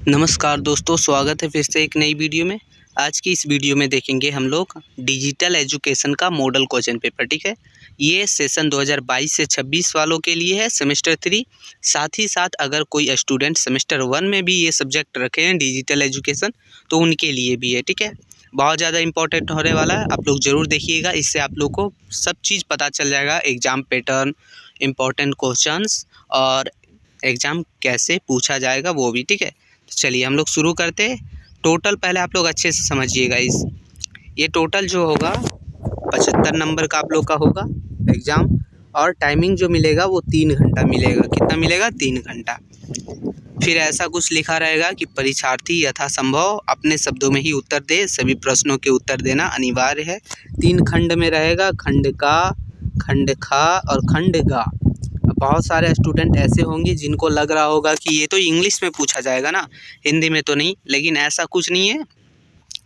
नमस्कार दोस्तों, स्वागत है फिर से एक नई वीडियो में। आज की इस वीडियो में देखेंगे हम लोग डिजिटल एजुकेशन का मॉडल क्वेश्चन पेपर। ठीक है, ये सेशन 2022 से 26 वालों के लिए है, सेमेस्टर 3। साथ ही साथ अगर कोई स्टूडेंट सेमेस्टर 1 में भी ये सब्जेक्ट रखे हैं डिजिटल एजुकेशन, तो उनके लिए भी है। ठीक है, बहुत ज़्यादा इंपॉर्टेंट होने वाला है, आप लोग ज़रूर देखिएगा। इससे आप लोग को सब चीज़ पता चल जाएगा, एग्ज़ाम पैटर्न, इम्पॉर्टेंट क्वेश्चंस और एग्ज़ाम कैसे पूछा जाएगा वो भी। ठीक है, चलिए हम लोग शुरू करते हैं। टोटल पहले आप लोग अच्छे से समझिएगा। ये टोटल जो होगा 75 नंबर का आप लोग का होगा एग्ज़ाम, और टाइमिंग जो मिलेगा वो 3 घंटा मिलेगा। कितना मिलेगा? 3 घंटा। फिर ऐसा कुछ लिखा रहेगा कि परीक्षार्थी यथासंभव अपने शब्दों में ही उत्तर दे, सभी प्रश्नों के उत्तर देना अनिवार्य है। 3 खंड में रहेगा, खंड का, खंड खा और खंड गा। बहुत सारे स्टूडेंट ऐसे होंगे जिनको लग रहा होगा कि ये तो इंग्लिश में पूछा जाएगा ना, हिंदी में तो नहीं। लेकिन ऐसा कुछ नहीं है,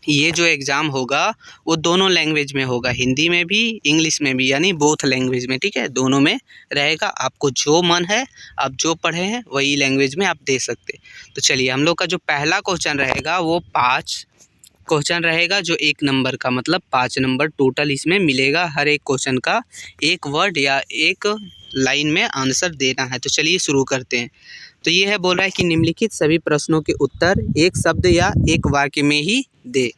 ये जो एग्ज़ाम होगा वो दोनों लैंग्वेज में होगा, हिंदी में भी इंग्लिश में भी, यानी बोथ लैंग्वेज में। ठीक है, दोनों में रहेगा। आपको जो मन है, आप जो पढ़े हैं वही लैंग्वेज में आप दे सकते। तो चलिए, हम लोग का जो पहला क्वेश्चन रहेगा वो 5 क्वेश्चन रहेगा, जो 1 नंबर का, मतलब 5 नंबर टोटल इसमें मिलेगा। हर एक क्वेश्चन का एक वर्ड या एक लाइन में आंसर देना है। तो चलिए शुरू करते हैं। तो ये है, बोल रहा है कि निम्नलिखित सभी प्रश्नों के उत्तर एक शब्द या एक वाक्य में ही दे।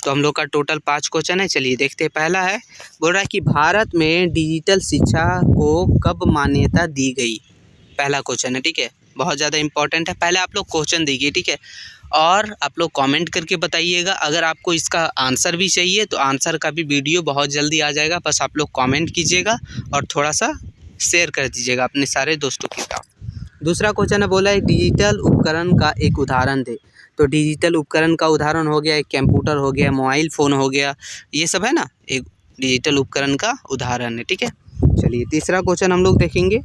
तो हम लोग का टोटल 5 क्वेश्चन है। चलिए देखते हैं। पहला है, बोल रहा है कि भारत में डिजिटल शिक्षा को कब मान्यता दी गई। पहला क्वेश्चन है। ठीक है, बहुत ज़्यादा इंपॉर्टेंट है। पहले आप लोग क्वेश्चन देखिए। ठीक है, और आप लोग कमेंट करके बताइएगा। अगर आपको इसका आंसर भी चाहिए तो आंसर का भी वीडियो बहुत जल्दी आ जाएगा। बस आप लोग कमेंट कीजिएगा और थोड़ा सा शेयर कर दीजिएगा अपने सारे दोस्तों के साथ। दूसरा क्वेश्चन है, बोला है डिजिटल उपकरण का एक उदाहरण दे। तो डिजिटल उपकरण का उदाहरण हो गया, एक कंप्यूटर हो गया, मोबाइल फ़ोन हो गया, ये सब है ना, एक डिजिटल उपकरण का उदाहरण है। ठीक है, चलिए तीसरा क्वेश्चन हम लोग देखेंगे।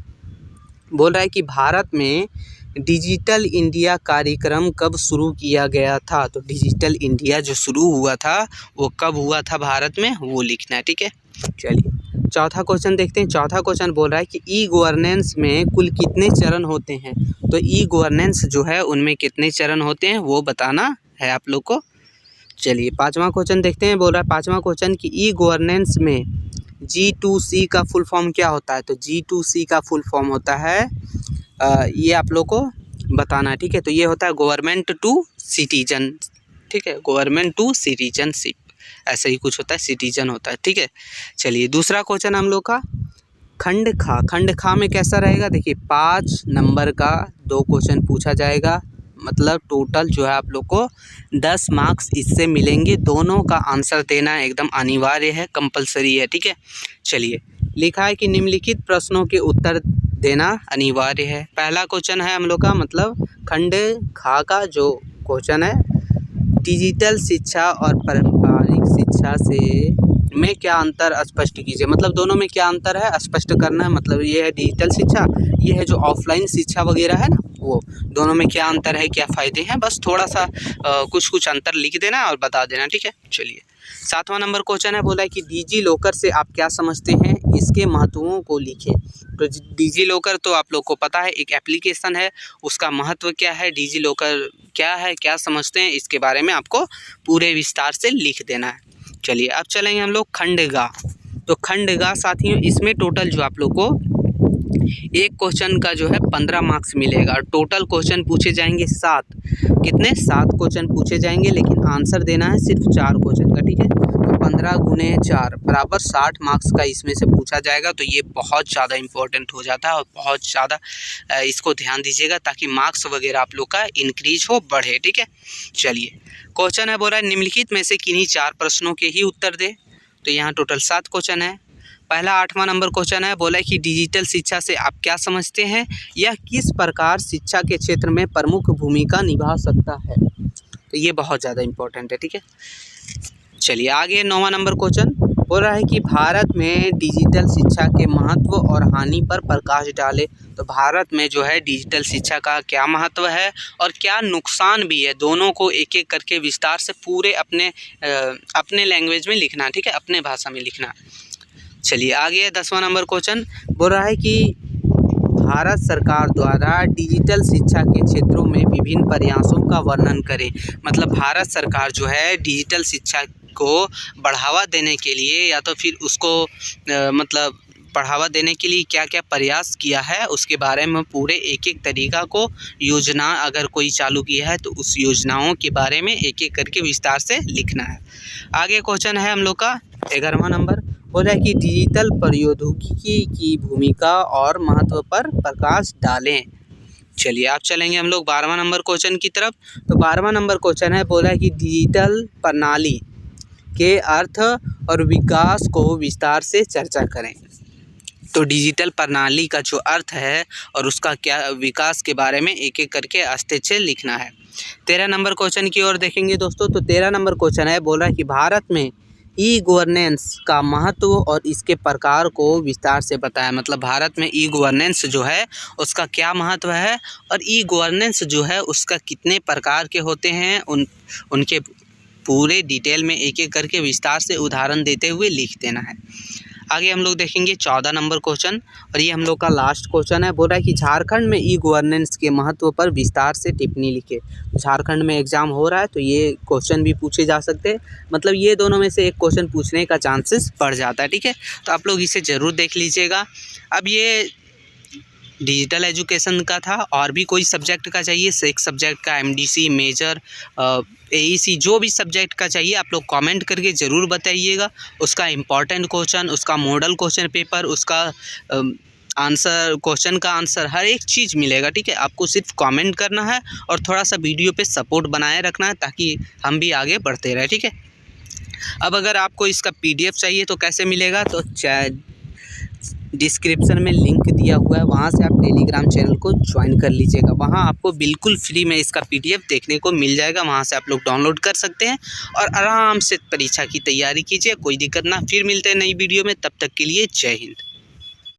बोल रहा है कि भारत में डिजिटल इंडिया कार्यक्रम कब शुरू किया गया था। तो डिजिटल इंडिया जो शुरू हुआ था वो कब हुआ था भारत में, वो लिखना है। ठीक है, चलिए चौथा क्वेश्चन देखते हैं। चौथा क्वेश्चन बोल रहा है कि ई गवर्नेंस में कुल कितने चरण होते हैं। तो ई गवर्नेंस जो है उनमें कितने चरण होते हैं वो बताना है आप लोग को। चलिए पाँचवा क्वेश्चन देखते हैं। बोल रहा है पाँचवा क्वेश्चन कि ई गवर्नेंस में G2C का फुल फॉर्म क्या होता है। तो G2C का फुल फॉर्म होता है, ये आप लोग को बताना है। ठीक है, तो ये होता है गवर्नमेंट टू सिटीजन। ठीक है, गवर्नमेंट टू सिटीजनशिप, ऐसा ही कुछ होता है, सिटीजन होता है। ठीक है, चलिए दूसरा क्वेश्चन हम लोग का खंड खा। खंड खा में कैसा रहेगा, देखिए 5 नंबर का 2 क्वेश्चन पूछा जाएगा, मतलब टोटल जो है आप लोग को 10 मार्क्स इससे मिलेंगे। दोनों का आंसर देना एकदम अनिवार्य है, कंपलसरी है। ठीक है, चलिए लिखा है कि निम्नलिखित प्रश्नों के उत्तर देना अनिवार्य है। पहला क्वेश्चन है हम लोग का, मतलब खंड खा का जो क्वेश्चन है, डिजिटल शिक्षा और पारंपरिक शिक्षा से में क्या अंतर स्पष्ट कीजिए। मतलब दोनों में क्या अंतर है स्पष्ट करना है। मतलब ये है डिजिटल शिक्षा, ये है जो ऑफलाइन शिक्षा वगैरह है ना, वो दोनों में क्या अंतर है, क्या फ़ायदे हैं, बस थोड़ा सा कुछ अंतर लिख देना और बता देना। ठीक है, चलिए 7वां नंबर क्वेश्चन है। बोला है कि डिजी लॉकर से आप क्या समझते हैं, इसके महत्वों को लिखें। तो डिजी लॉकर तो आप लोग को पता है, एक एप्लीकेशन है, उसका महत्व क्या है, डिजी लॉकर क्या है, क्या समझते हैं, इसके बारे में आपको पूरे विस्तार से लिख देना है। चलिए अब चलेंगे हम लोग खंडगा। तो खंडगा साथियों, इसमें टोटल जो आप लोग को एक क्वेश्चन का जो है 15 मार्क्स मिलेगा, और टोटल क्वेश्चन पूछे जाएंगे 7। कितने? 7 क्वेश्चन पूछे जाएंगे, लेकिन आंसर देना है सिर्फ 4 क्वेश्चन का। ठीक है, तो 15 गुने 4 बराबर 60 मार्क्स का इसमें से पूछा जाएगा। तो ये बहुत ज़्यादा इंपॉर्टेंट हो जाता है, और बहुत ज़्यादा इसको ध्यान दीजिएगा ताकि मार्क्स वगैरह आप लोग का इंक्रीज हो, बढ़े। ठीक है, चलिए क्वेश्चन है, बोल रहा है निम्नलिखित में से किन्हीं 4 प्रश्नों के ही उत्तर दे। तो यहाँ टोटल 7 क्वेश्चन है। पहला 8वां नंबर क्वेश्चन है, बोला है कि डिजिटल शिक्षा से आप क्या समझते हैं, यह किस प्रकार शिक्षा के क्षेत्र में प्रमुख भूमिका निभा सकता है। तो ये बहुत ज़्यादा इंपॉर्टेंट है। ठीक है, चलिए आगे 9वां नंबर क्वेश्चन बोल रहा है कि भारत में डिजिटल शिक्षा के महत्व और हानि पर प्रकाश डाले। तो भारत में जो है डिजिटल शिक्षा का क्या महत्व है और क्या नुकसान भी है, दोनों को एक एक करके विस्तार से पूरे अपने लैंग्वेज में लिखना। ठीक है, अपने भाषा में लिखना। चलिए आगे 10वां नंबर क्वेश्चन बोल रहा है कि भारत सरकार द्वारा डिजिटल शिक्षा के क्षेत्रों में विभिन्न प्रयासों का वर्णन करें। मतलब भारत सरकार जो है डिजिटल शिक्षा को बढ़ावा देने के लिए या तो फिर उसको मतलब बढ़ावा देने के लिए क्या क्या प्रयास किया है उसके बारे में पूरे एक एक तरीका को योजना अगर कोई चालू किया है तो उस योजनाओं के बारे में एक एक करके विस्तार से लिखना है। आगे क्वेश्चन है हम लोग का 11वां नंबर, बोला है कि डिजिटल प्रौद्योगिकी की भूमिका और महत्व पर प्रकाश डालें। चलिए आप चलेंगे हम लोग 12वां नंबर क्वेश्चन की तरफ। तो 12वां नंबर क्वेश्चन है, बोला है कि डिजिटल प्रणाली के अर्थ और विकास को विस्तार से चर्चा करें। तो डिजिटल प्रणाली का जो अर्थ है और उसका क्या विकास के बारे में एक एक करके आस्ते से लिखना है। 13 नंबर क्वेश्चन की ओर देखेंगे दोस्तों। तो 13 नंबर क्वेश्चन है, बोला है कि भारत में ई गवर्नेंस का महत्व और इसके प्रकार को विस्तार से बताया। मतलब भारत में ई गवर्नेंस जो है उसका क्या महत्व है और ई गवर्नेंस जो है उसका कितने प्रकार के होते हैं उनके पूरे डिटेल में एक एक करके विस्तार से उदाहरण देते हुए लिख देना है। आगे हम लोग देखेंगे 14 नंबर क्वेश्चन और ये हम लोग का लास्ट क्वेश्चन है। बोल रहा है कि झारखंड में ई गवर्नेंस के महत्व पर विस्तार से टिप्पणी लिखे। झारखंड में एग्जाम हो रहा है तो ये क्वेश्चन भी पूछे जा सकते हैं। मतलब ये दोनों में से एक क्वेश्चन पूछने का चांसेस बढ़ जाता है, ठीक है। तो आप लोग इसे ज़रूर देख लीजिएगा। अब ये डिजिटल एजुकेशन का था, और भी कोई सब्जेक्ट का चाहिए, एक सब्जेक्ट का एमडीसी, मेजर, एईसी, जो भी सब्जेक्ट का चाहिए आप लोग कमेंट करके ज़रूर बताइएगा। उसका इम्पॉर्टेंट क्वेश्चन, उसका मॉडल क्वेश्चन पेपर, उसका आंसर, क्वेश्चन का आंसर, हर एक चीज़ मिलेगा, ठीक है। आपको सिर्फ कमेंट करना है और थोड़ा सा वीडियो पे सपोर्ट बनाए रखना है ताकि हम भी आगे बढ़ते रहें, ठीक है। अब अगर आपको इसका PDF चाहिए तो कैसे मिलेगा, तो डिस्क्रिप्शन में लिंक दिया हुआ है, वहाँ से आप टेलीग्राम चैनल को ज्वाइन कर लीजिएगा। वहाँ आपको बिल्कुल फ्री में इसका PDF देखने को मिल जाएगा। वहाँ से आप लोग डाउनलोड कर सकते हैं और आराम से परीक्षा की तैयारी कीजिए, कोई दिक्कत ना। फिर मिलते हैं नई वीडियो में, तब तक के लिए जय हिंद।